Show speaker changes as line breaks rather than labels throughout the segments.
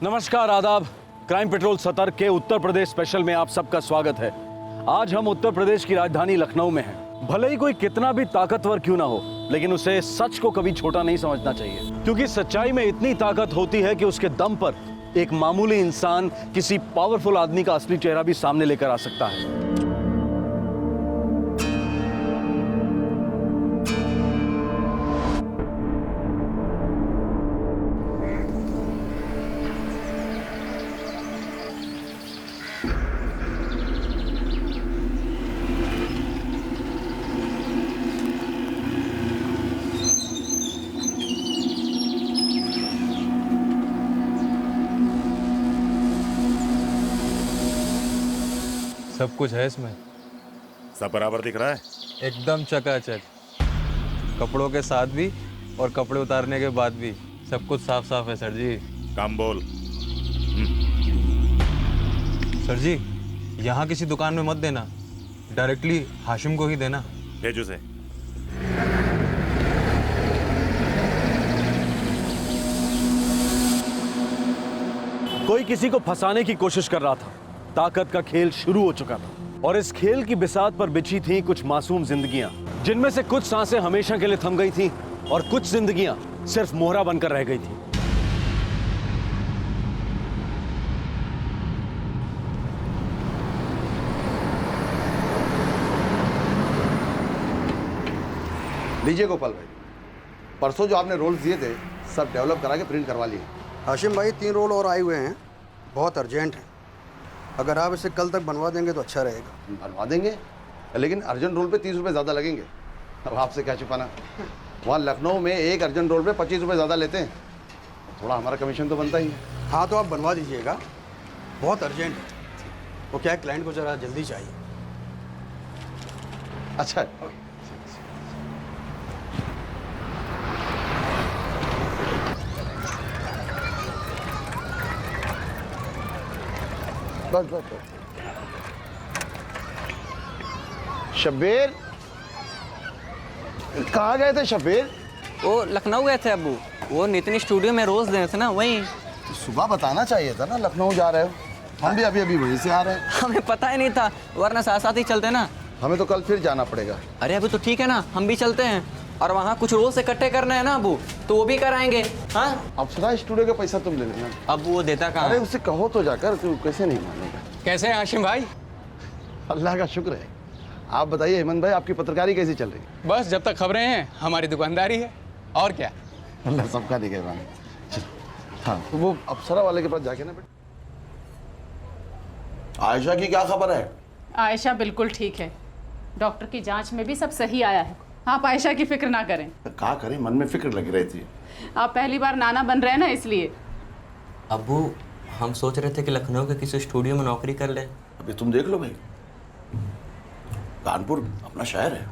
नमस्कार, आदाब। Crime petrol सतर्क के उत्तर प्रदेश स्पेशल में आप सबका स्वागत है। आज हम उत्तर प्रदेश की राजधानी लखनऊ में हैं। भले ही कोई कितना भी ताकतवर क्यों ना हो, लेकिन उसे सच को कभी छोटा नहीं समझना चाहिए, क्योंकि सच्चाई में इतनी ताकत होती है कि उसके दम पर एक मामूली इंसान किसी पावरफुल आदमी का असली चेहरा भी सामने लेकर आ सकता है।
सब कुछ है इसमें।
सब बराबर दिख रहा है।
एकदम चकाचक, कपड़ों के साथ भी और कपड़े उतारने के बाद भी सब कुछ साफ साफ है सर जी।
काम बोल।
सर जी, यहाँ किसी दुकान में मत देना, डायरेक्टली हाशिम को ही देना।
भेज उसे।
कोई किसी को फंसाने की कोशिश कर रहा था। ताकत का खेल शुरू हो चुका था और इस खेल की बिसात पर बिछी थी कुछ मासूम जिंदगियां, जिनमें से कुछ सांसें हमेशा के लिए थम गई थी और कुछ जिंदगियां सिर्फ मोहरा बनकर रह गई थी।
लीजिए गोपाल भाई, परसों जो आपने रोल्स दिए थे सब डेवलप करा के प्रिंट करवा लिए।
हाशिम भाई 3 रोल और आए हुए हैं, बहुत अर्जेंट है। अगर आप इसे कल तक बनवा देंगे तो अच्छा रहेगा।
बनवा देंगे, लेकिन अर्जेंट रोल पे 30 रुपये ज़्यादा लगेंगे। अब आपसे क्या छुपाना, वहाँ लखनऊ में एक अर्जेंट रोल पे 25 रुपये ज़्यादा लेते हैं। थोड़ा हमारा कमीशन तो बनता ही है।
हाँ तो आप बनवा दीजिएगा, बहुत अर्जेंट है। वो क्या है, क्लाइंट को ज़रा जल्दी चाहिए।
अच्छा बस बस बस। शब्बीर, कहाँ गए थे शब्बीर?
वो लखनऊ गए थे अब्बू, वो नितिन स्टूडियो में रोज देने थे ना, वहीं।
सुबह बताना चाहिए था ना लखनऊ जा रहे हो। हम भी अभी अभी वहीं से आ रहे हैं।
हमें पता ही नहीं था, वरना साथ साथ ही चलते ना।
हमें तो कल फिर जाना पड़ेगा।
अरे अभी तो ठीक है ना, हम भी चलते हैं। और वहाँ कुछ रोज इकट्ठे करने हैं ना अब्बू, तो वो भी कराएंगे। हाँ
अप्सरा स्टूडियो का पैसा तुम ले लेना।
अब्बू वो देता कहाँ?
अरे उससे कहो तो जाकर, तू कैसे नहीं मानेगा।
कैसे हैं हाशिम भाई?
अल्लाह का शुक्र है। आप बताइए हेमंत भाई, आपकी पत्रकारी कैसी चल रही है?
बस जब तक खबरें हैं हमारी दुकानदारी है, और क्या।
अल्लाह सबका निगहबान। हाँ तो वो अप्सरा वाले के पास जाके ना बेटा। आयशा की क्या खबर है?
आयशा बिल्कुल ठीक है, डॉक्टर की जांच में भी सब सही आया है। आप आयशा की फिक्र ना करें।
क्या करें, मन में फिक्र लगी रहती है।
आप पहली बार नाना बन रहे हैं ना, इसलिए।
अब्बू हम सोच रहे थे कि लखनऊ के किसी स्टूडियो में नौकरी कर ले।
अभी तुम देख लो भाई, कानपुर अपना शहर है,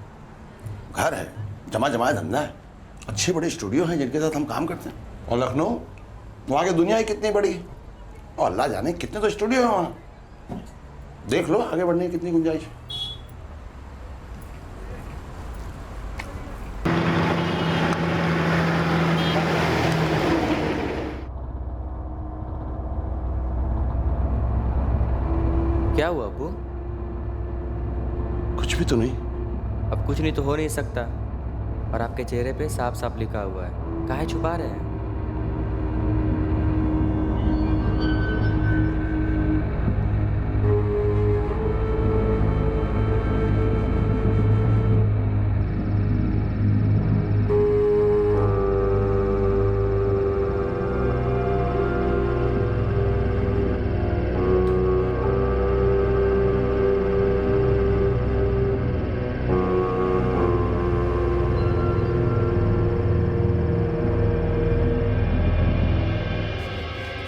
घर है, जमा जमाया धंधा है, अच्छे बड़े स्टूडियो हैं जिनके साथ हम काम करते हैं। और लखनऊ, वहाँ की दुनिया ही कितनी बड़ी है, और अल्लाह जाने कितने तो स्टूडियो हैं वहाँ। देख लो आगे बढ़ने की कितनी गुंजाइश है।
क्या हुआ अब्बू?
कुछ भी तो नहीं।
अब कुछ नहीं तो हो नहीं सकता, और आपके चेहरे पे साफ साफ लिखा हुआ है, काहे छुपा रहे हैं?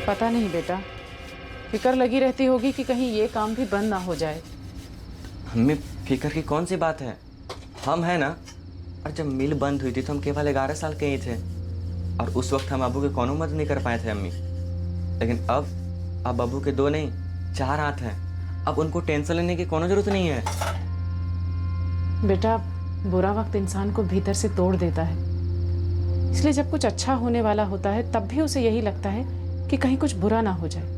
पता नहीं बेटा, फिक्र लगी रहती होगी कि कहीं ये काम भी बंद ना हो जाए।
हमें फिक्र की कौन सी बात है, हम है ना। और जब मिल बंद हुई थी तो हम केवल 11 साल के ही थे, और उस वक्त हम अबू के कोनो मदद नहीं कर पाए थे अम्मी। लेकिन अब अबू के 2 नहीं 4 हाथ हैं, अब उनको टेंशन लेने की कोनो जरूरत नहीं है।
बेटा, बुरा वक्त इंसान को भीतर से तोड़ देता है, इसलिए जब कुछ अच्छा होने वाला होता है तब भी उसे यही लगता है कि कहीं कुछ बुरा ना हो जाए।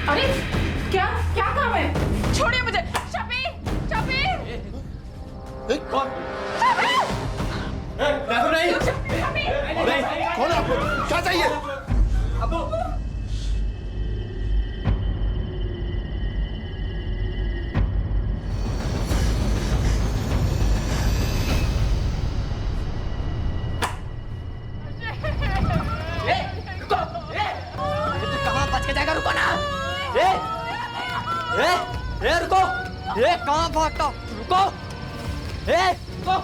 अरे क्या क्या काम है? छोड़िए मुझे। शबीर, शबीर,
कौन है आप लोग? क्या चाहिए?
रुको, ये कहाँ भागता? रुको, रुको,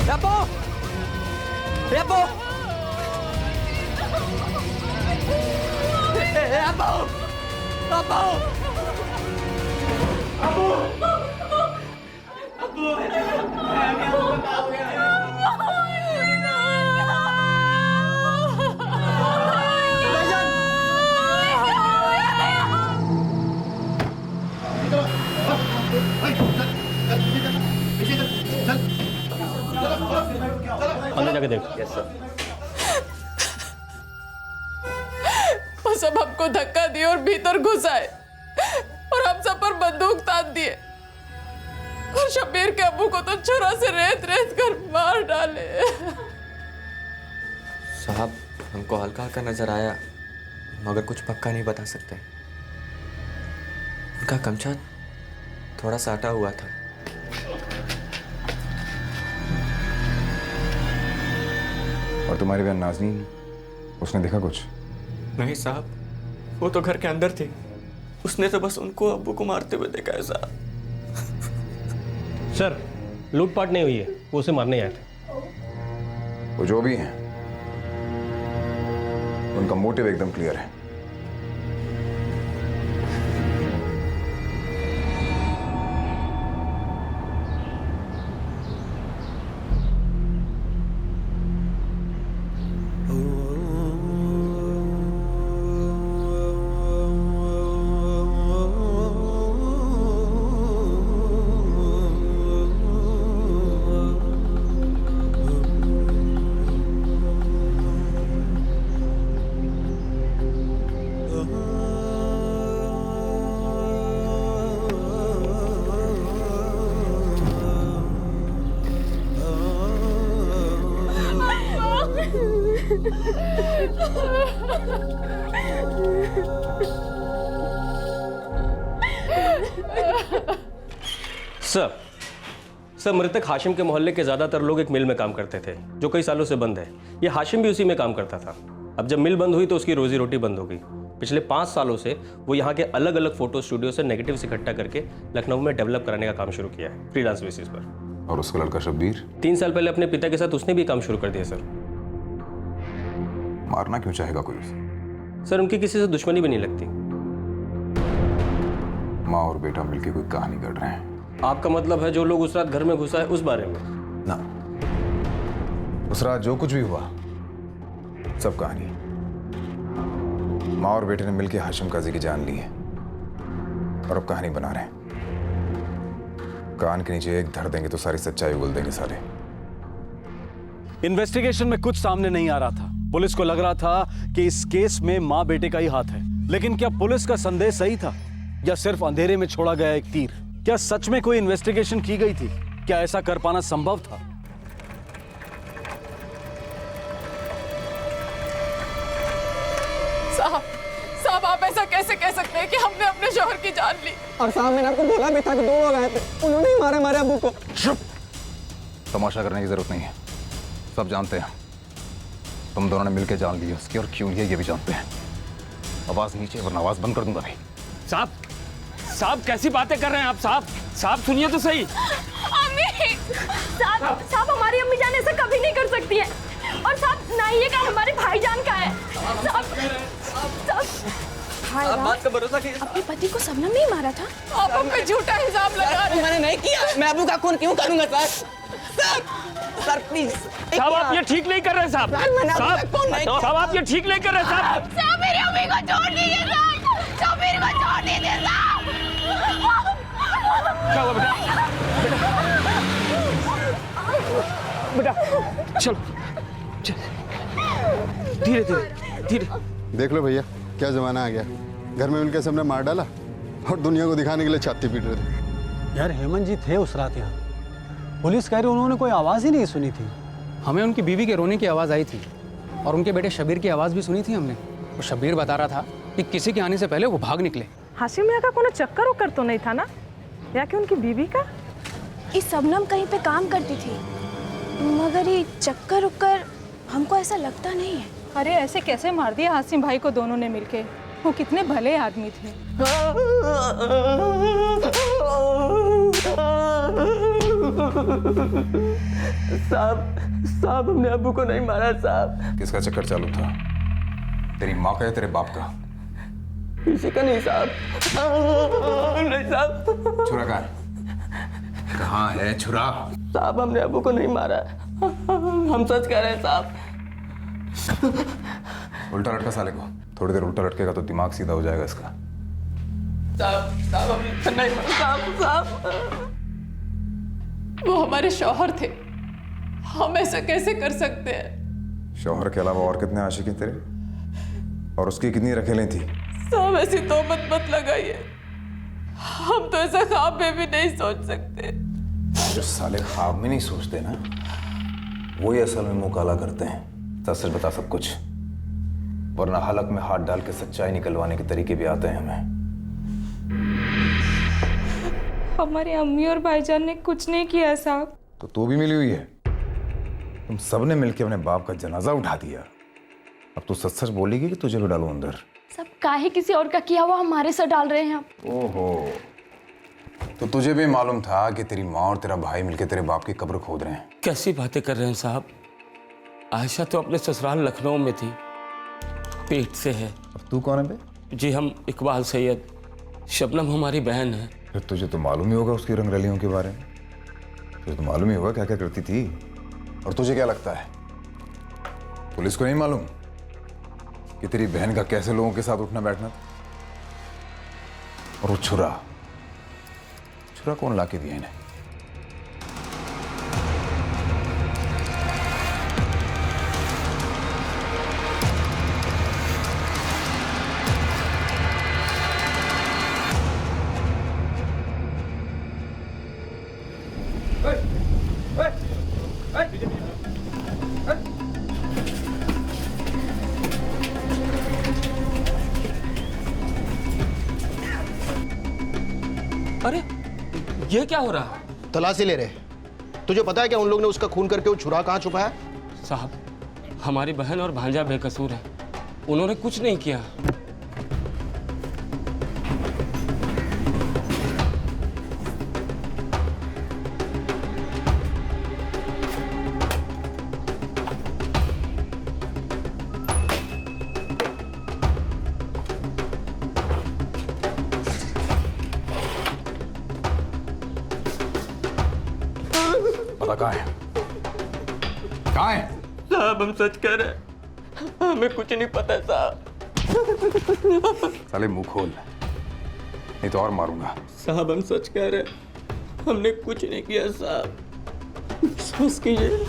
Repo! Repo! Repo!
अंदर जाके देख।
Yes sir.
वो सब हमको धक्का दिए और भीतर घुस आए और हम सब पर बंदूक तान दिए और शबीर के अब्बू को तो छुरा से रेत रेत कर मार डाले।
साहब, हमको हल्का हल्का नजर आया मगर कुछ पक्का नहीं बता सकते। उनका गमछा थोड़ा सा अटा हुआ था।
और तुम्हारी बहन नाज़नीन, उसने देखा कुछ?
नहीं साहब, वो तो घर के अंदर थी। उसने तो बस उनको अब्बू को मारते हुए देखा है साहब।
सर, लूटपाट नहीं हुई है, वो उसे मारने आए थे।
वो जो भी हैं, उनका मोटिव एकदम क्लियर है।
सर, मृतक हाशिम के मोहल्ले के ज्यादातर लोग एक मिल में काम करते थे जो कई सालों से बंद है। ये हाशिम भी उसी में काम करता था। अब जब मिल बंद हुई तो उसकी रोजी रोटी बंद हो गई। पिछले 5 सालों से वो यहाँ के अलग अलग फोटो स्टूडियो से नेगेटिव्स इकट्ठा करके लखनऊ में डेवलप कराने का काम शुरू किया है, फ्रीलांस बेसिस पर।
और उसका लड़का शब्बीर?
3 साल पहले अपने पिता के साथ उसने भी काम शुरू कर दिया सर।
मारना क्यों चाहेगा कोई उसे?
सर, उनकी किसी से दुश्मनी भी नहीं लगती।
माँ और बेटा मिलकर कोई कहानी गढ़ रहे हैं।
आपका मतलब है जो लोग उस रात घर में घुसा है उस बारे में?
ना, उस रात जो कुछ भी हुआ सब कहानी। माँ और बेटे ने मिलकर हाशिम काजी की जान ली है और अब कहानी बना रहे हैं। कान के नीचे एक धर देंगे तो सारी सच्चाई उगल देंगे साले।
इन्वेस्टिगेशन में कुछ सामने नहीं आ रहा था। पुलिस को लग रहा था कि इस केस में मां बेटे का ही हाथ है, लेकिन क्या पुलिस का संदेह सही था? या सिर्फ अंधेरे में छोड़ा गया एक तीर? क्या सच में कोई इन्वेस्टिगेशन की गई थी? क्या ऐसा कर पाना संभव था?
साहब आप ऐसा कैसे कह सकते हैं कि हमने अपने शौहर की जान ली?
और साहब मैंने आपको बोला भी था कि 2 लोग आए थे, उन्होंने ही मारे हमारे अब्बू को।
चुप! तमाशा करने की जरूरत नहीं है, सब जानते हैं। तुम दोनों ने मिलकर जान ली उसकी, और क्यों ये भी जानते हैं। आवाज नीचे वरना आवाज बंद कर दूंगा भाई।
साहब कैसी बातें कर रहे हैं आप? साहब सुनिए तो सही।
अम्मी! साहब हमारी अम्मी जान ऐसा कभी नहीं कर सकती है। और साहब ना ये काम हमारे भाईजान का है। साहब
बात का भरोसा कीजिए।
अपने पति को सबनम नहीं मारा था?
आप हम पे झूठा इल्जाम लगा रहे हैं।
मैंने नहीं किया, मैं अब्बू का खून क्यों करूंगा सर प्लीज।
साहब आप ये ठीक नहीं कर रहे साहब। साहब आप ये ठीक नहीं कर रहे साहब।
साहब मेरी अम्मी को छोड़ दीजिए साहब। शबीर को छोड़ दीजिए साहब।
क्या हुआ बेटा? चलो धीरे धीरे।
देख लो भैया, क्या जमाना आ गया। घर में मिलकर सबने मार डाला और दुनिया को दिखाने के लिए छाती पीट रहे थे।
यार हेमंत जी थे उस रात यहाँ, पुलिस कह रही उन्होंने कोई आवाज़ ही नहीं सुनी थी।
हमें उनकी बीवी के रोने की आवाज़ आई थी और उनके बेटे शबीर की आवाज़ भी सुनी थी हमने। और शबीर बता रहा था कि किसी के आने से पहले वो भाग निकले।
हाशिम मियाँ का कोई चक्कर उक्कर तो नहीं था ना, या कि उनकी बीवी का? इस सबनम कहीं पे काम करती थी, मगर ये चक्कर उक्कर हमको ऐसा लगता नहीं है।
अरे ऐसे कैसे मार दिया हासिम भाई को दोनों ने मिलके? वो कितने भले आदमी थे।
साहब हमने अब्बू को नहीं मारा साहब।
किसका चक्कर चालू था? तेरी माँ का या तेरे बाप का?
किसी का नहीं साहब। नहीं साहब।
छुरा कहाँ है छुरा?
साहब हमने अब्बू को नहीं मारा, हम सच कह रहे हैं साहब।
उल्टा लटका साले को। थोड़ी देर उल्टा लटकेगा तो दिमाग सीधा हो जाएगा इसका।
साहब हमने नहीं मारा साहब।
वो हमारे शौहर थे, हम ऐसा कैसे कर सकते हैं?
शौहर के अलावा और कितने आशिक हैं तेरे? और उसकी कितनी रखेलें थी?
साहब ऐसी तोहमत मत लगाइए, हम तो ऐसा ख्वाब में भी नहीं सोच सकते।
जो साले ख्वाब में नहीं सोचते ना, वही असल में मुंह काला करते हैं। सच बता सब कुछ, वरना हलक में हाथ डाल के सच्चाई निकलवाने के तरीके भी आते हैं हमें।
हमारी अम्मी और भाईजान ने कुछ नहीं किया साहब।
तो तू भी मिली हुई है? तुम सबने मिलकर अपने बाप का जनाजा उठा दिया। अब तू सच सच बोलेगी कि तुझे भी डालू अंदर?
सब काहे किसी और का किया हुआ हमारे सर डाल रहे हैं आप।
ओहो, तो तुझे भी मालूम था कि तेरी माँ और तेरा भाई मिलकर तेरे बाप की कब्र खोद रहे हैं?
कैसी बातें कर रहे हैं साहब? आयशा तो अपने ससुराल लखनऊ में थी, पेट से है।
और तू कौन है बे?
जी हम इकबाल सैयद। शबनम हमारी बहन है।
फिर तुझे तो मालूम ही होगा उसकी रंगरलियों के बारे में। फिर तो मालूम ही होगा क्या क्या करती थी। और तुझे क्या लगता है पुलिस को नहीं मालूम कि तेरी बहन का कैसे लोगों के साथ उठना बैठना था? और वो छुरा कौन लाके दिया इन्हें?
अरे ये क्या हो रहा?
तलाशी ले रहे। तुझे पता है क्या उन लोग ने उसका खून करके वो छुरा कहाँ छुपाया?
साहब हमारी बहन और भांजा बेकसूर है, उन्होंने कुछ नहीं किया।
पता कहाँ है? कहाँ है?
साहब हम सच कह रहे हैं, हमें कुछ नहीं पता साहब।
साले मुंह खोल, नहीं तो और मारूंगा।
साहब हम सच कह रहे हैं, हमने कुछ नहीं किया साहब, विश्वास कीजिए।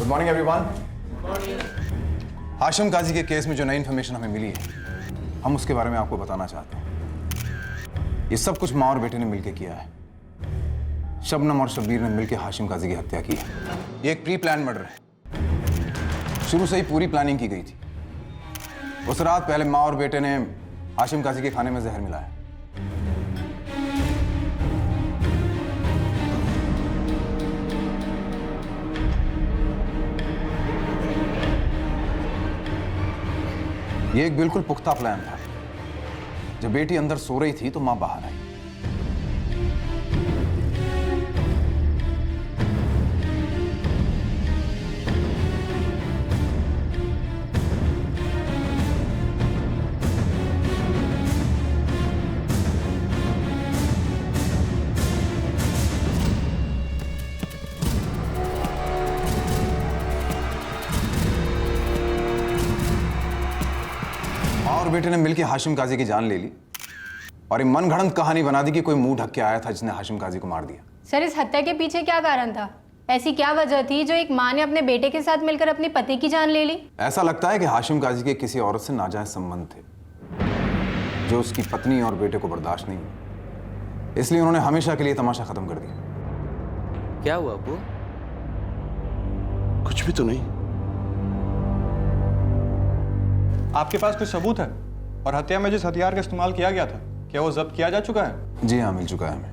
Morning everyone. हाशिम काजी के केस में जो नई इन्फॉर्मेशन हमें मिली है, हम उसके बारे में आपको बताना चाहते हैं। ये सब कुछ माँ और बेटे ने मिलकर किया है। शबनम और शब्बीर ने मिलकर हाशिम काजी की हत्या की है। ये एक प्री प्लान मर्डर है। शुरू से ही पूरी प्लानिंग की गई थी। उस रात पहले माँ और बेटे ने हाशिम काजी के खाने में जहर मिलाया। ये एक बिल्कुल पुख्ता प्लान था। जब बेटी अंदर सो रही थी तो मां बाहर आई। और बेटे ने मिलकर हाशिम काजी की जान ले ली और ये मनगढ़ंत कहानी बना दी कि कोई मुंह ढक के आया था जिसने हाशिम काजी को मार दिया।
सर, इस हत्या के पीछे क्या कारण था? ऐसी क्या वजह थी जो एक माँ ने अपने बेटे के साथ मिलकर अपने पति की जान ले ली?
ऐसा लगता है कि हाशिम काजी के किसी औरत से नाजायज संबंध थे जो उसकी पत्नी और बेटे को बर्दाश्त नहीं हुई, इसलिए उन्होंने हमेशा के लिए तमाशा खत्म कर दिया।
क्या हुआ अब्बू?
कुछ भी तो नहीं।
आपके पास कुछ सबूत है? और हत्या में जिस हथियार का इस्तेमाल किया गया था, क्या वो जब्त किया जा चुका है?
जी हाँ, मिल चुका है हमें।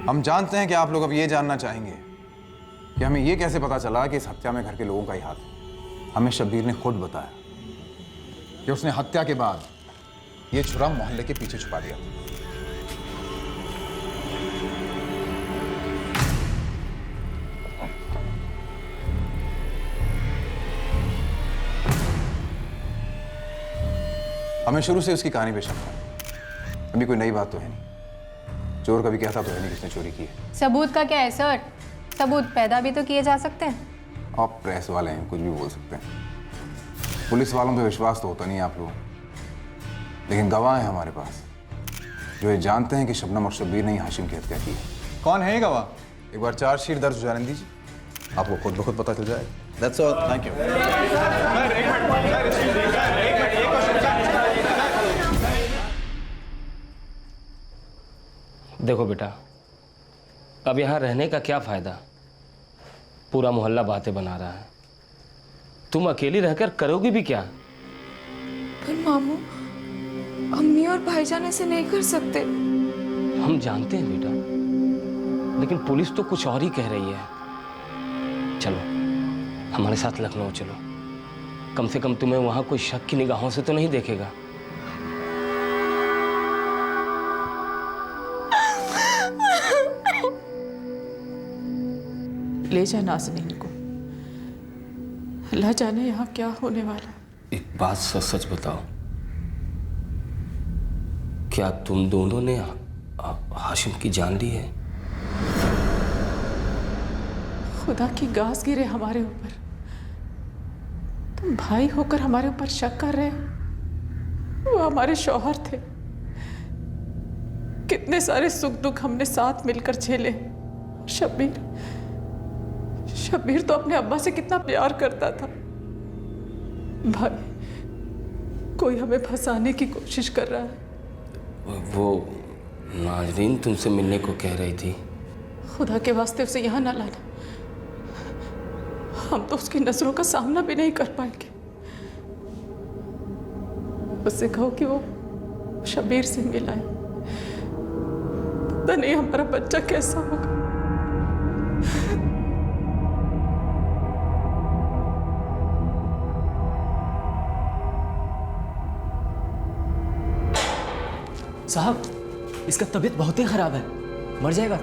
हम जानते हैं कि आप लोग अब ये जानना चाहेंगे कि हमें ये कैसे पता चला कि इस हत्या में घर के लोगों का ही हाथ है। हमें शब्बीर ने खुद बताया कि उसने हत्या के बाद ये छुरा मोहल्ले के पीछे छुपा दिया। हमें शुरू से उसकी कहानी पे शक था। अभी कोई नई बात तो है नहीं। चोर कभी कहता तो है नहीं किसने चोरी की है।
सबूत का क्या है सर? सबूत पैदा भी तो किए जा सकते हैं।
आप प्रेस वाले हैं, कुछ भी बोल सकते हैं। पुलिस वालों पे विश्वास तो होता नहीं आप लोग, लेकिन गवाह हैं हमारे पास जो ये जानते हैं कि शबनम और शब्बीर ने ही हाशिम की हत्या की है।
कौन है ये गवाह?
एक बार चार्जशीट दर्ज हो जाने दीजिए, आपको खुद ब खुद पता चल जाएगा। That's all. Thank you.
देखो बेटा, अब यहाँ रहने का क्या फायदा? पूरा मोहल्ला बातें बना रहा है। तुम अकेली रहकर करोगी भी क्या?
पर मामू, अम्मी और भाईजान ऐसे नहीं कर सकते।
हम जानते हैं बेटा, लेकिन पुलिस तो कुछ और ही कह रही है। चलो हमारे साथ लखनऊ चलो, कम से कम तुम्हें वहां कोई शक की निगाहों से तो नहीं देखेगा।
ले जा नाज़नीन को, अल्लाह जाने यहाँ क्या होने वाला।
एक बात सच सच बताओ, क्या तुम दोनों ने हाशिम की जान ली है?
खुदा की गाज गिरे हमारे ऊपर। तुम भाई होकर हमारे ऊपर शक कर रहे हो? वो हमारे शौहर थे। कितने सारे सुख दुख हमने साथ मिलकर झेले। शब्बीर तो अपने अब्बा से कितना प्यार करता था। भाई, कोई हमें फंसाने की कोशिश कर रहा है।
वो नाजरीन तुमसे मिलने को कह रही थी।
खुदा के वास्ते उसे यहाँ ना लाना। हम तो उसकी नजरों का सामना भी नहीं कर पाएंगे। उससे कहो कि वो शब्बीर से मिलाए। पता नहीं हमारा बच्चा कैसा होगा।
साहब, इसका तबीयत बहुत ही खराब है, मर जाएगा।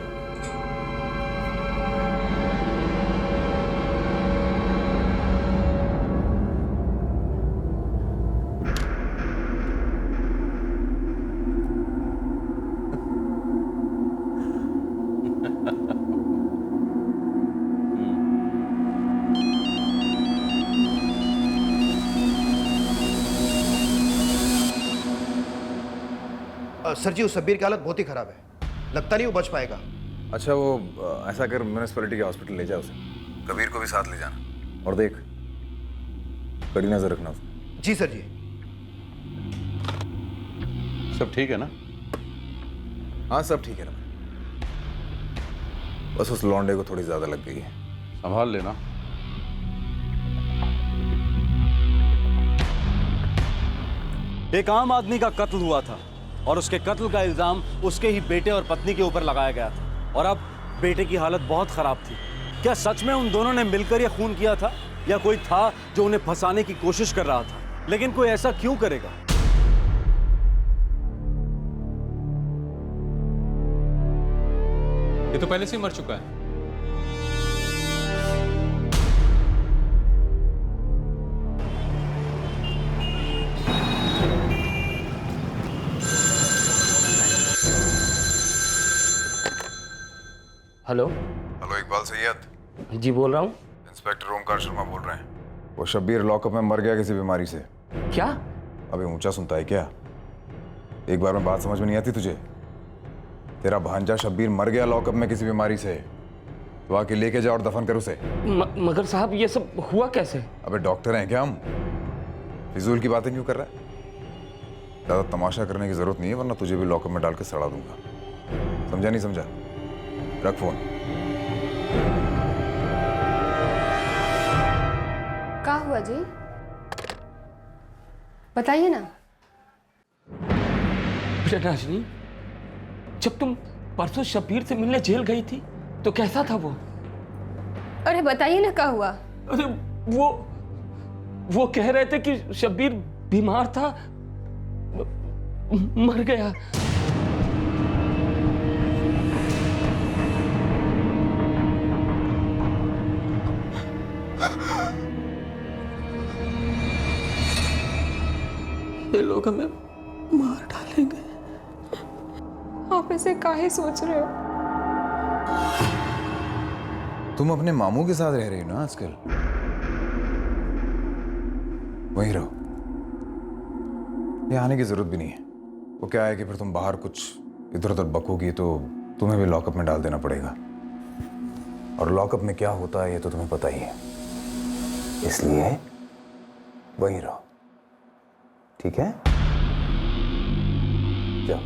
सर जी, उस शब्बीर की हालत बहुत ही खराब है।
लगता नहीं वो बच पाएगा।
अच्छा वो ऐसा कर, म्यूनिसिपैलिटी के हॉस्पिटल ले जा उसे, कबीर को भी साथ ले जाना, और देख कड़ी नजर रखना उसमें।
जी सर जी।
सब ठीक है ना?
हाँ सब ठीक है ना, बस उस लौंडे को थोड़ी ज्यादा लग गई है।
संभाल लेना।
एक आम आदमी का कत्ल हुआ था और उसके कत्ल का इल्जाम उसके ही बेटे और पत्नी के ऊपर लगाया गया था, और अब बेटे की हालत बहुत खराब थी। क्या सच में उन दोनों ने मिलकर यह खून किया था, या कोई था जो उन्हें फंसाने की कोशिश कर रहा था? लेकिन कोई ऐसा क्यों करेगा?
ये तो पहले से ही मर चुका है।
Hello
hello Iqbal Syed.
जी बोल रहा हूँ।
इंस्पेक्टर ओमकार शर्मा बोल रहे हैं। वो शब्बीर लॉकअप में मर गया किसी बीमारी से।
क्या?
अबे ऊंचा सुनता है क्या? एक बार में बात समझ में नहीं आती तुझे? तेरा भांजा शब्बीर मर गया लॉकअप में किसी बीमारी से, तो आके लेके जा और दफन कर उसे।
मगर साहब ये सब हुआ कैसे?
अबे डॉक्टर हैं क्या हम? फिजूल की बातें क्यों कर रहा है? ज्यादा तमाशा करने की जरूरत नहीं है, वरना तुझे भी लॉकअप में डाल के सड़ा दूंगा। समझा नहीं समझा? रख फोन।
क्या हुआ जी, बताइए ना।
नाजनी, जब तुम परसों शब्बीर से मिलने जेल गई थी तो कैसा था वो?
अरे बताइए ना क्या हुआ।
अरे वो कह रहे थे कि शब्बीर बीमार था, मर गया। ये लोग हमें मार डालेंगे।
आप ऐसे काहे सोच रहे हो?
तुम अपने मामू के साथ रह रही हो ना आजकल? वहीं रहो, ये आने की जरूरत भी नहीं है। वो क्या है कि फिर तुम बाहर कुछ इधर उधर बकोगी तो तुम्हें भी लॉकअप में डाल देना पड़ेगा, और लॉकअप में क्या होता है ये तो तुम्हें पता ही है। इसलिए वहीं रहो, ठीक है? जाओ।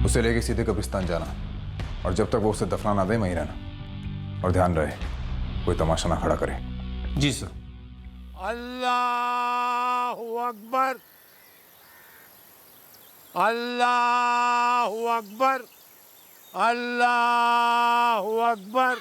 उसे लेके सीधे कब्रिस्तान जाना, और जब तक वो उसे दफना ना दे वहीं रहना, और ध्यान रहे कोई तमाशा ना खड़ा करे।
जी सर।
अल्लाहु अकबर, अल्लाहु अकबर, अल्लाहु अकबर।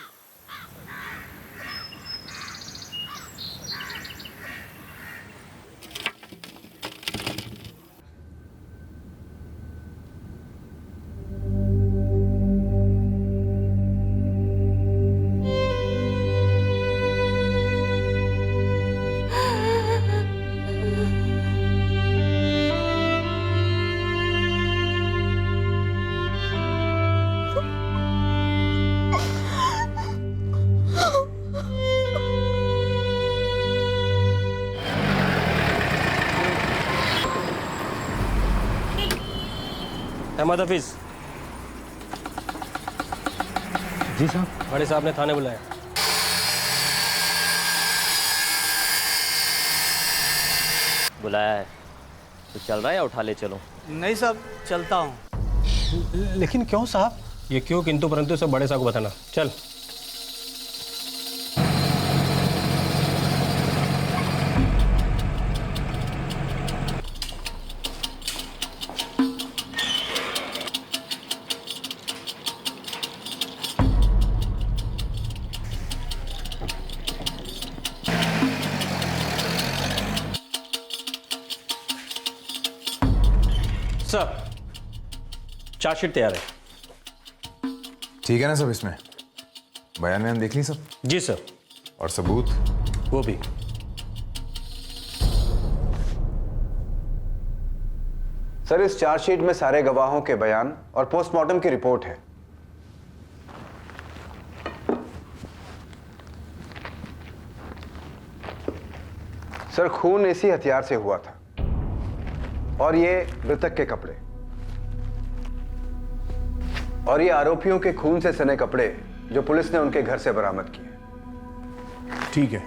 अहमद हफीज।
जी साहब।
बड़े साहब ने थाने बुलाया।
बुलाया है तो चल रहा है या उठा ले चलो?
नहीं साहब, चलता हूँ। लेकिन क्यों साहब?
ये क्यों किंतु परंतु सब बड़े साहब को बताना। चल। सर, चार्जशीट तैयार है।
ठीक है ना सब? इसमें बयान में देख ली सब?
जी सर।
और सबूत?
वो भी।
सर, इस चार्जशीट में सारे गवाहों के बयान और पोस्टमार्टम की रिपोर्ट है। सर, खून इसी हथियार से हुआ था और ये मृतक के कपड़े और ये आरोपियों के खून से सने कपड़े जो पुलिस ने उनके घर से बरामद किए।
ठीक है,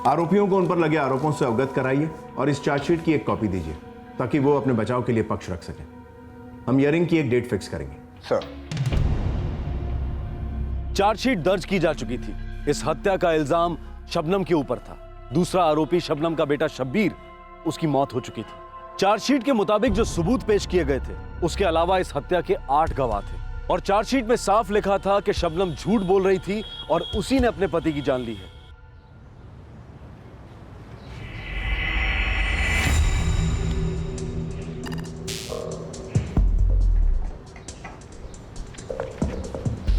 आरोपियों को उन पर लगे आरोपों से अवगत कराइए और इस चार्जशीट की एक कॉपी दीजिए ताकि वो अपने बचाव के लिए पक्ष रख सकें। हम हियरिंग की एक डेट फिक्स करेंगे।
सर,
चार्जशीट दर्ज की जा चुकी थी। इस हत्या का इल्जाम शबनम के ऊपर था। दूसरा आरोपी शबनम का बेटा शब्बीर, उसकी मौत हो चुकी थी। चार्जशीट के मुताबिक जो सबूत पेश किए गए थे उसके अलावा इस हत्या के 8 गवाह थे और चार्जशीट में साफ लिखा था कि शबनम झूठ बोल रही थी और उसी ने अपने पति की जान ली है।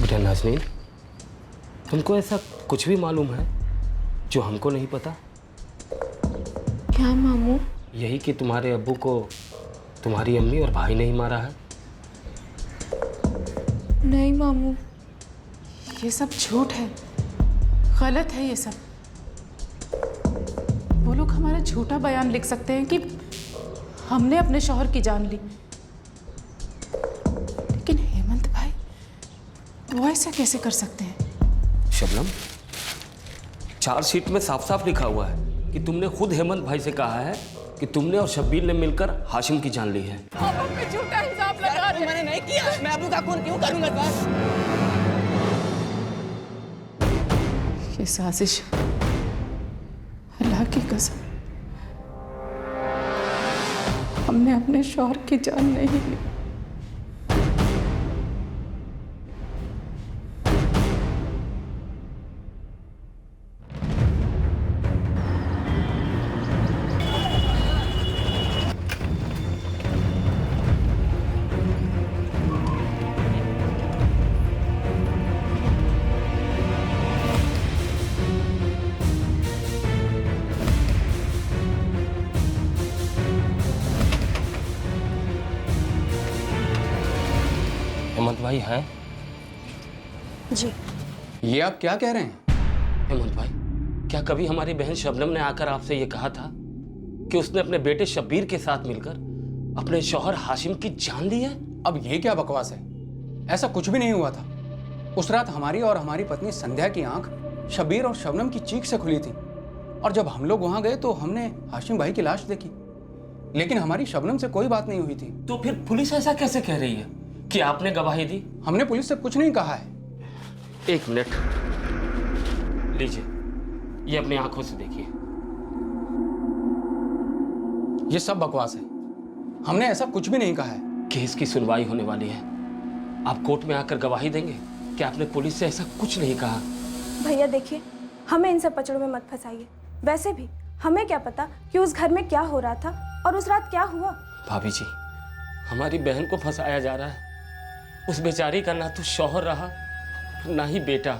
बेटा नाज़नीन, तुमको ऐसा कुछ भी मालूम है जो हमको नहीं पता?
क्या मामू?
यही कि तुम्हारे अब्बू को तुम्हारी अम्मी और भाई ने ही मारा है।
नहीं मामू, ये सब झूठ है, गलत है ये सब। वो लोग हमारा झूठा बयान लिख सकते हैं कि हमने अपने शौहर की जान ली, लेकिन हेमंत भाई वो ऐसा कैसे कर सकते हैं?
शबनम, चार्जशीट में साफ साफ लिखा हुआ है कि तुमने खुद हेमंत भाई से कहा है कि तुमने और शब्बीर ने मिलकर हाशिम की जान ली है।
आप हम पे झूठा इल्जाम लगा रहे हैं।
मैंने नहीं किया, मैं अब्बू का खून क्यों करूंगा सर?
ये साजिश, अल्लाह की कसम, हमने अपने शौहर की जान नहीं ली।
हेमंत भाई हैं?
जी।
ये आप क्या कह रहे हैं?
हेमंत भाई, क्या कभी हमारी बहन शबनम ने आकर आपसे ये कहा था कि उसने अपने बेटे शब्बीर के साथ मिलकर अपने शौहर हाशिम की जान ली है?
अब ये क्या बकवास है? ऐसा कुछ भी नहीं हुआ था। उस रात हमारी और हमारी पत्नी संध्या की आंख शब्बीर और शबनम की चीख से खुली थी और जब हम लोग वहां गए तो हमने हाशिम भाई की लाश देखी, लेकिन हमारी शबनम से कोई बात नहीं हुई थी।
तो फिर पुलिस ऐसा कैसे कह रही है कि आपने गवाही दी?
हमने पुलिस से कुछ नहीं कहा है।
एक मिनट लीजिए, ये अपनी आंखों से देखिए।
ये सब बकवास है, हमने ऐसा कुछ भी नहीं कहा है।
केस की सुनवाई होने वाली है, आप कोर्ट में आकर गवाही देंगे कि आपने पुलिस से ऐसा कुछ नहीं कहा।
भैया देखिए, हमें इन सब पचड़ों में मत फंसाइए। वैसे भी हमें क्या पता कि उस घर में क्या हो रहा था और उस रात क्या हुआ।
भाभी जी, हमारी बहन को फंसाया जा रहा है। उस बेचारी का ना तो शौहर रहा ना ही बेटा।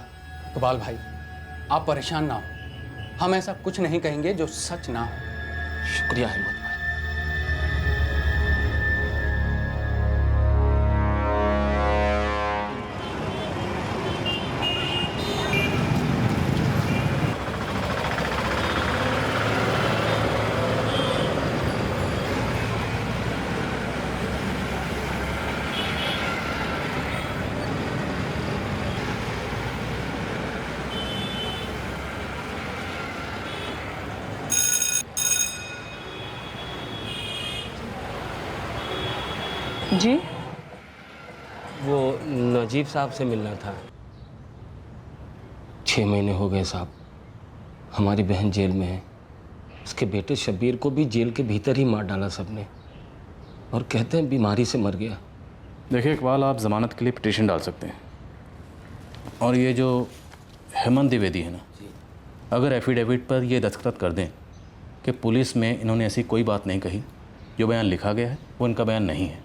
इकबाल भाई, आप परेशान ना हो, हम ऐसा कुछ नहीं कहेंगे जो सच ना हो।
शुक्रिया हेमंत भाई।
जी,
वो नजीब साहब से मिलना था। 6 महीने हो गए साहब, हमारी बहन जेल में है। उसके बेटे शब्बीर को भी जेल के भीतर ही मार डाला सबने और कहते हैं बीमारी से मर गया।
देखिए इकबाल, आप ज़मानत के लिए पिटीशन डाल सकते हैं और ये जो हेमंत द्विवेदी है ना, अगर एफिडेविट पर ये दस्तखत कर दें कि पुलिस में इन्होंने ऐसी कोई बात नहीं कही, जो बयान लिखा गया है वो इनका बयान नहीं है,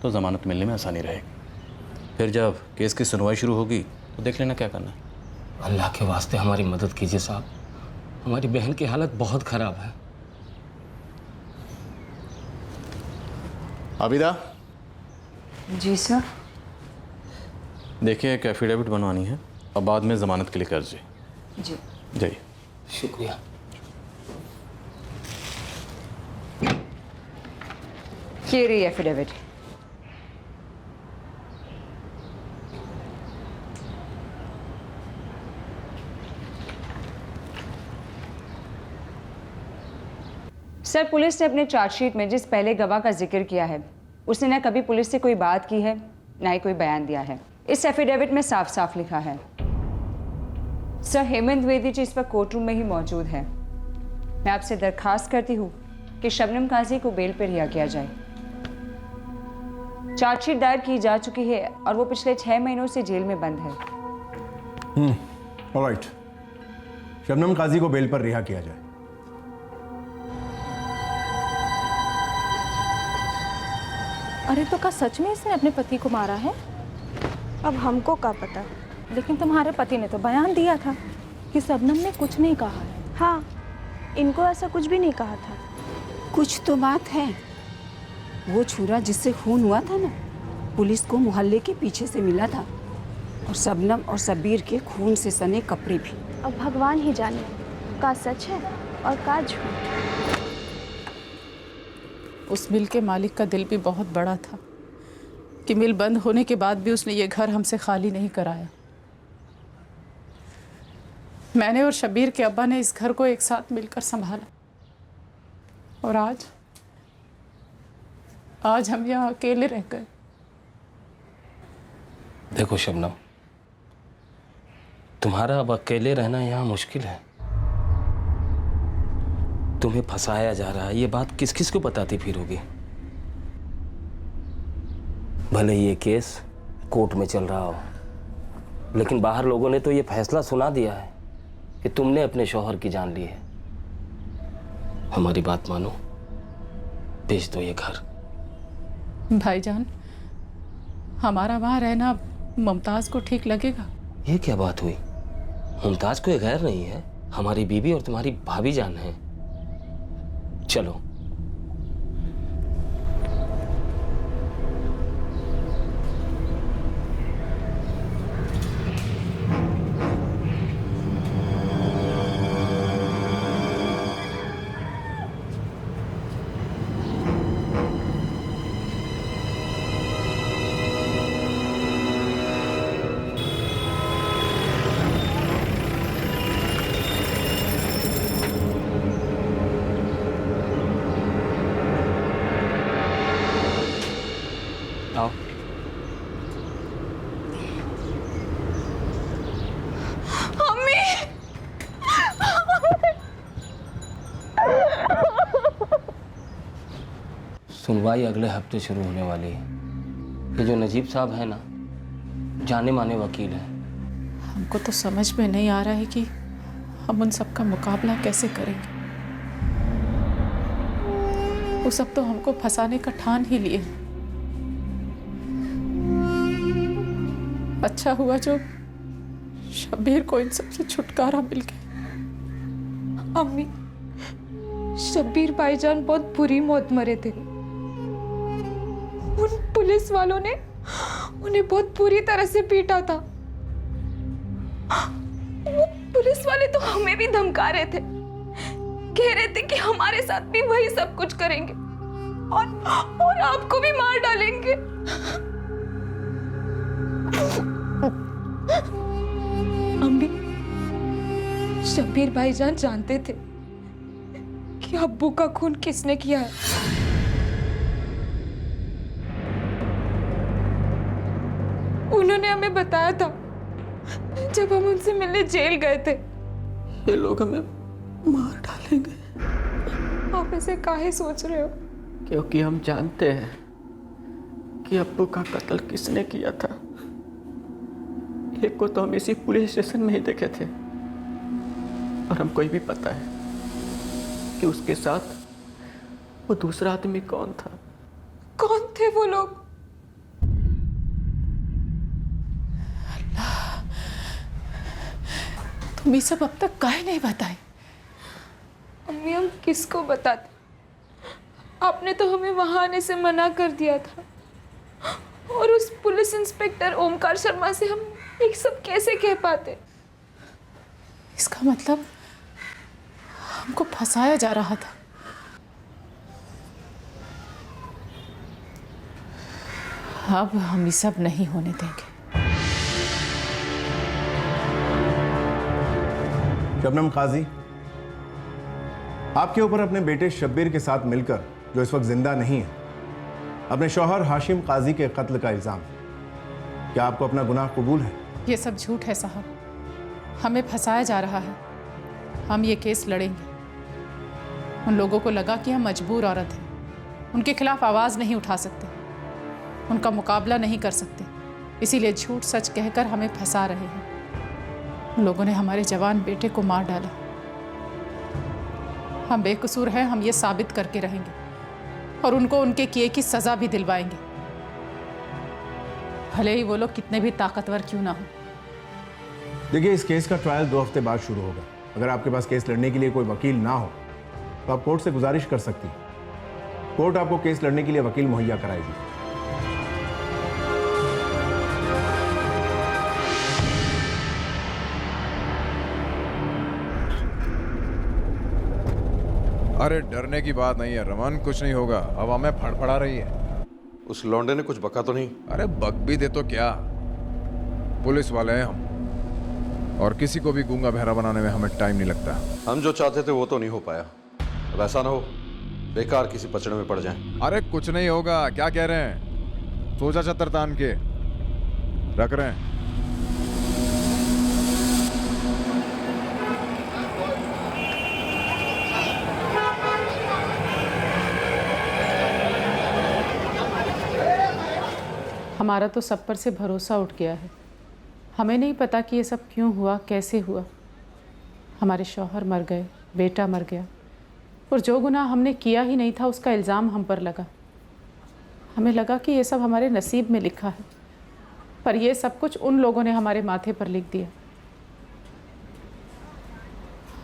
तो ज़मानत मिलने में आसानी रहेगी। फिर जब केस की सुनवाई शुरू होगी तो देख लेना क्या करना है।
अल्लाह के वास्ते हमारी मदद कीजिए साहब, हमारी बहन की हालत बहुत ख़राब है।
आबिदा,
जी सर।
देखिए, एक एफिडेविट बनवानी है और बाद में ज़मानत के लिए कर्ज
जी
जाइए।
शुक्रिया।
ये रही एफिडेविट।
सर, पुलिस ने अपने चार्जशीट में जिस पहले गवाह का जिक्र किया है उसने न कभी पुलिस से कोई बात की है ना ही कोई बयान दिया है। इस एफिडेविट में साफ साफ लिखा है। सर, हेमंत द्विवेदी जी इस वक्त कोर्ट रूम में ही मौजूद है। मैं आपसे दरखास्त करती हूँ कि शबनम काजी को बेल पर रिहा किया जाए। चार्जशीट दायर की जा चुकी है और वो पिछले 6 महीनों से जेल में बंद है।
ऑलराइट, शबनम काजी को बेल पर रिहा किया जाए।
अरे तो क्या सच में इसने अपने पति को मारा है? अब हमको क्या पता, लेकिन तुम्हारे पति ने तो बयान दिया था कि शबनम ने कुछ नहीं कहा है। हाँ, इनको ऐसा कुछ भी नहीं कहा था।
कुछ तो बात है। वो छुरा जिससे खून हुआ था ना, पुलिस को मोहल्ले के पीछे से मिला था, और शबनम और शब्बीर के खून से सने कपड़े भी।
अब भगवान ही जाने का सच है और का झूठ।
उस मिल के मालिक का दिल भी बहुत बड़ा था कि मिल बंद होने के बाद भी उसने ये घर हमसे खाली नहीं कराया। मैंने और शब्बीर के अब्बा ने इस घर को एक साथ मिलकर संभाला, और आज हम यहाँ अकेले रह गए।
देखो शबनम, तुम्हारा अब अकेले रहना यहाँ मुश्किल है। तुम्हें फंसाया जा रहा है, ये बात किस किस को बताती फिरोगी? भले ये केस कोर्ट में चल रहा हो, लेकिन बाहर लोगों ने तो ये फैसला सुना दिया है कि तुमने अपने शौहर की जान ली है। हमारी बात मानो, बेच दो ये घर।
भाईजान, हमारा वहाँ रहना मुमताज को ठीक लगेगा?
ये क्या बात हुई? मुमताज कोई गैर नहीं है, हमारी बीवी और तुम्हारी भाभी जान है। चलो। आओ। सुनवाई अगले हफ्ते शुरू होने वाली है। ये जो नजीब साहब है ना, जाने माने वकील हैं।
हमको तो समझ में नहीं आ रहा है कि हम उन सब का मुकाबला कैसे करेंगे। वो सब तो हमको फंसाने का ठान ही लिए। अच्छा हुआ जो शब्बीर को इन सब से छुटकारा मिल गया।
अम्मी, शब्बीर भाईजान बहुत बुरी मौत मरे थे। उन पुलिस वालों ने उन्हें बहुत बुरी तरह से पीटा था। वो पुलिस वाले तो हमें भी धमका रहे थे, कह रहे थे कि हमारे साथ भी वही सब कुछ करेंगे और आपको भी मार डालेंगे। अम्मी, शब्बीर भाईजान जानते थे कि अब्बू का खून किसने किया है। उन्होंने हमें बताया था जब हम उनसे मिलने जेल गए थे।
ये लोग हमें मार डालेंगे।
आप ऐसे काहे सोच रहे हो?
क्योंकि हम जानते हैं कि अब्बू का कत्ल किसने किया था। एक को तो हम इसी पुलिस स्टेशन में ही देखे थे, और हमको ये भी पता है कि उसके साथ वो दूसरा आदमी कौन था।
कौन थे वो लोग?
अल्लाह, तुम ये सब अब तक काहे नहीं बताए?
अम्मी, हम किसको बताते? आपने तो हमें वहाँ आने से मना कर दिया था, और उस पुलिस इंस्पेक्टर ओमकार शर्मा से हम ये सब कैसे कह पाते?
इसका मतलब हमको फंसाया जा रहा था। अब हम ये सब नहीं होने देंगे।
शबनम काजी, आपके ऊपर अपने बेटे शब्बीर के साथ मिलकर, जो इस वक्त जिंदा नहीं है, अपने शौहर हाशिम काजी के कत्ल का इल्जाम है। क्या आपको अपना गुनाह कबूल है?
ये सब झूठ है साहब, हमें फंसाया जा रहा है। हम ये केस लड़ेंगे। उन लोगों को लगा कि हम मजबूर औरत हैं, उनके खिलाफ आवाज़ नहीं उठा सकते, उनका मुकाबला नहीं कर सकते, इसीलिए झूठ सच कहकर हमें फंसा रहे हैं। उन लोगों ने हमारे जवान बेटे को मार डाला। हम बेकसूर हैं, हम ये साबित करके रहेंगे और उनको उनके किए की सज़ा भी दिलवाएंगे, भले ही वो लोग कितने भी ताकतवर क्यों ना हो।
देखिए, इस केस का ट्रायल 2 हफ्ते बाद शुरू होगा। अगर आपके पास केस लड़ने के लिए कोई वकील ना हो तो आप कोर्ट से गुजारिश कर सकती हैं। कोर्ट आपको केस लड़ने के लिए वकील मुहैया कराएगी।
अरे डरने की बात नहीं है रमन, कुछ नहीं होगा। हवा में फड़फड़ा रही है।
उस लौंडे ने कुछ बका तो नहीं?
अरे बक भी दे तो क्या, पुलिस वाले हैं हम, और किसी को भी गूंगा बहरा बनाने में हमें टाइम नहीं लगता।
हम जो चाहते थे वो तो नहीं हो पाया। अब ऐसा ना हो बेकार किसी पचड़े में पड़ जाएं।
अरे कुछ नहीं होगा, क्या कह रहे हैं? सोचा चतर तान के रख रहे हैं।
हमारा तो सब पर से भरोसा उठ गया है। हमें नहीं पता कि ये सब क्यों हुआ, कैसे हुआ। हमारे शौहर मर गए, बेटा मर गया, और जो गुनाह हमने किया ही नहीं था उसका इल्ज़ाम हम पर लगा। हमें लगा कि ये सब हमारे नसीब में लिखा है, पर ये सब कुछ उन लोगों ने हमारे माथे पर लिख दिया।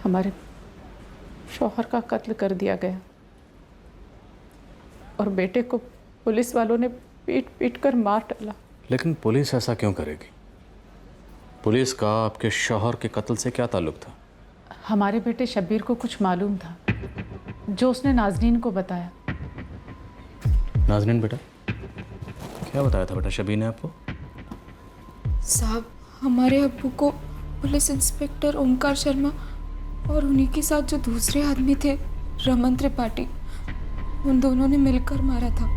हमारे शौहर का कत्ल कर दिया गया और बेटे को पुलिस वालों ने पीट पीट कर मार डाला।
लेकिन पुलिस ऐसा क्यों करेगी? पुलिस का आपके शौहर के कत्ल से क्या ताल्लुक था?
हमारे बेटे शब्बीर को कुछ मालूम था, जो उसने नाज़नीन को बताया।
नाज़नीन बेटा, क्या बताया था बेटा शब्बीर ने आपको?
साहब, हमारे अब्बू को पुलिस इंस्पेक्टर ओमकार शर्मा और उन्हीं के साथ जो दूसरे आदमी थे रमन त्रिपाठी, उन दोनों ने मिलकर मारा था।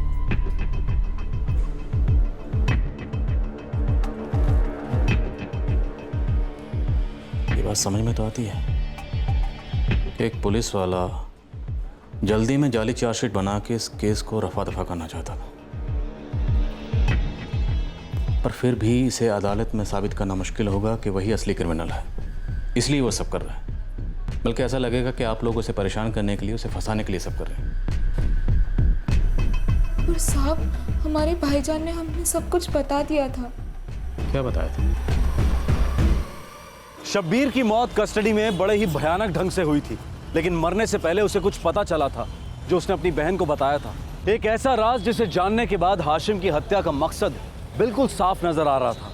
ये बात समझ में तो आती है कि एक पुलिस वाला जल्दी में जाली चार्जशीट बना के इस केस को रफा दफा करना चाहता था, पर फिर भी इसे अदालत में साबित करना मुश्किल होगा कि वही असली क्रिमिनल है, इसलिए वो सब कर रहा है। बल्कि ऐसा लगेगा कि आप लोग उसे परेशान करने के लिए, उसे फंसाने के लिए सब कर रहे हैं।
पर साहब, हमारे भाईजान ने हमें सब कुछ बता दिया था।
क्या बताया था?
शब्बीर की मौत कस्टडी में बड़े ही भयानक ढंग से हुई थी, लेकिन मरने से पहले उसे कुछ पता चला था जो उसने अपनी बहन को बताया था। एक ऐसा राज जिसे जानने के बाद हाशिम की हत्या का मकसद बिल्कुल साफ नजर आ रहा था।